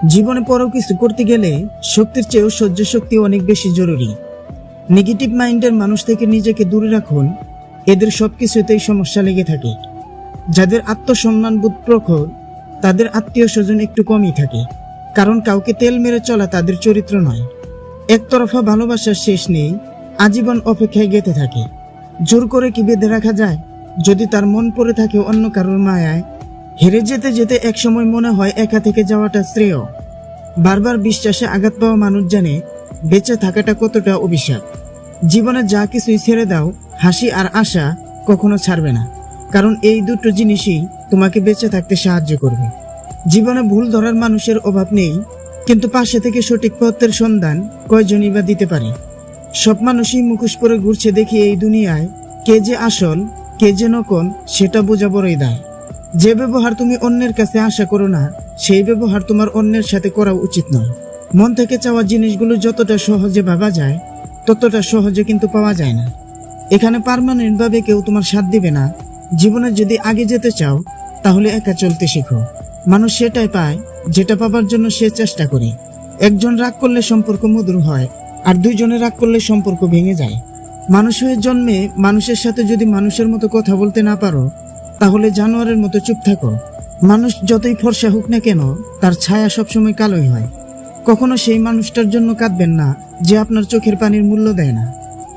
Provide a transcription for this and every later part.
জীবনে বড় কিছু করতে গেলে শক্তির চেয়েও সহ্য শক্তি অনেক বেশি জরুরি। নেগেটিভ মাইন্ডের মানুষ থেকে নিজেকে দূরে রাখুন। এদের সবকিছুতেই সমস্যা লেগে থাকে। যাদের আত্মসম্মানবোধ প্রখর তাদের আত্মীয় স্বজন একটু কমই থাকে, কারণ কাউকে তেল মেরে চলা তাদের চরিত্র নয়। একতরফা ভালোবাসার শেষ নেই, আজীবন অপেক্ষায় গেঁথে থাকে। জোর করে কি বেঁধে রাখা যায়? যদি তার মন পড়ে থাকে অন্য কারোর মায়ায়, হেরে যেতে যেতে একসময় মনে হয় একা থেকে যাওয়াটা শ্রেয়। বারবার বিশ্বাসে আঘাত পাওয়া মানুষ জানে বেঁচে থাকাটা কতটা অভিশাপ। জীবনে যা কিছুই ছেড়ে দাও, হাসি আর আশা কখনো ছাড়বে না, কারণ এই দুটো জিনিসই তোমাকে বেঁচে থাকতে সাহায্য করবে। জীবনে ভুল ধরার মানুষের অভাব নেই, কিন্তু পাশে থেকে সঠিক পথের সন্ধান কয়জনই বা দিতে পারে। সব মানুষই মুখোশ পরে ঘুরছে দেখি এই দুনিয়ায়, কে যে আসল কে যে নকল সেটা বোঝা বড়ই দায়। যে ব্যবহার তুমি অন্যের কাছে আশা করো না, সেই ব্যবহার তোমার অন্যের সাথে করা উচিত নয়। মন থেকে চাওয়া জিনিসগুলো যতটা সহজে ভাবা যায় ততটা সহজে কিন্তু পাওয়া যায় না। এখানে পার্মানেন্ট ভাবে কেউ তোমার সাথ দিবে না। জীবনে যদি আগে যেতে চাও তাহলে একা চলতে শেখো। মানুষ সেটাই পায় যেটা পাবার জন্য সে চেষ্টা করে। একজন রাগ করলে সম্পর্ক মধুর হয়, আর দুইজনে রাগ করলে সম্পর্ক ভেঙে যায়। মানুষ হয়ে জন্মে মানুষের সাথে যদি মানুষের মতো কথা বলতে না পারো, তাহলে জানোয়ারের মতো চুপ থাকো। মানুষ যতই ফর্সা হোক না কেন, তার ছায়া সবসময় কালোই হয়। কখনো সেই মানুষটার জন্য কাঁদবেন না যে আপনার চোখের পানির মূল্য দেয় না।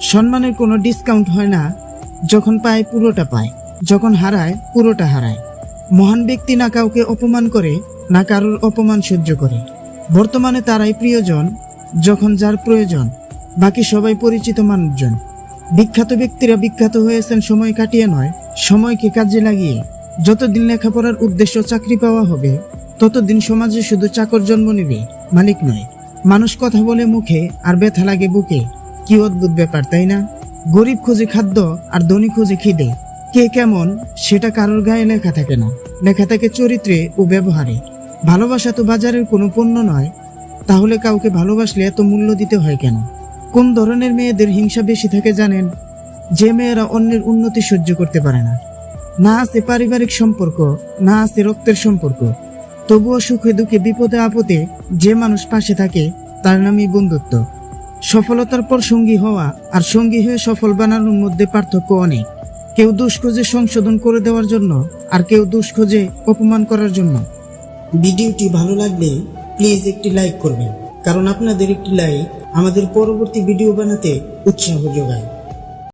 সম্মানের কোনো ডিসকাউন্ট হয় না। যখন পায় পুরোটা পায়, যখন হারায় পুরোটা হারায়। মহান ব্যক্তি না কাউকে অপমান করে, না কারোর অপমান সহ্য করে। বর্তমানে তারাই প্রিয়জন যখন যার প্রয়োজন, বাকি সবাই পরিচিত মানুষজন। বিখ্যাত ব্যক্তিরা বিখ্যাত হয়েছেন সময় কাটিয়ে নয়, সময়কে কাজে লাগিয়ে। যতদিন লেখাপড়ার উদ্দেশ্য চাকরি পাওয়া হবে, ততদিন সমাজে শুধু চাকর জন্ম নেবে, মালিক নয়। মানুষ কথা বলে মুখে আর ব্যথা লাগে বুকে। কি অদ্ভুত ব্যাপার, তাই না? গরিব খোঁজে খাদ্য আর ধনী খোঁজে খিদে। কে কেমন সেটা কারোর গায়ে লেখা থাকে না, লেখা থাকে চরিত্রে ও ব্যবহারে। ভালোবাসা তো বাজারের কোনো পণ্য নয়। তাহলে কাউকে ভালোবাসলে এত মূল্য দিতে হয় কেন? কোন ধরনের মেয়েদের হিংসা বেশি থাকে জানেন? যে মেয়েরা অন্যের উন্নতি সহ্য করতে পারে না। না আছে পারিবারিক সম্পর্ক, না আছে রক্তের সম্পর্ক, তবুও সুখে দুঃখে বিপদে আপদে যে মানুষ পাশে থাকে তার নামই বন্ধুত্ব। সফলতার পর সঙ্গী হওয়া আর সঙ্গী হয়ে সফল বানানোর মধ্যে পার্থক্য অনেক। কেউ দোষ খোঁজে সংশোধন করে দেওয়ার জন্য, আর কেউ দোষ খোঁজে অপমান করার জন্য। ভিডিওটি ভালো লাগলে প্লিজ একটি লাইক করবেন, কারণ আপনাদের একটি লাইক আমাদের পরবর্তী ভিডিও বানাতে উৎসাহ যোগায়।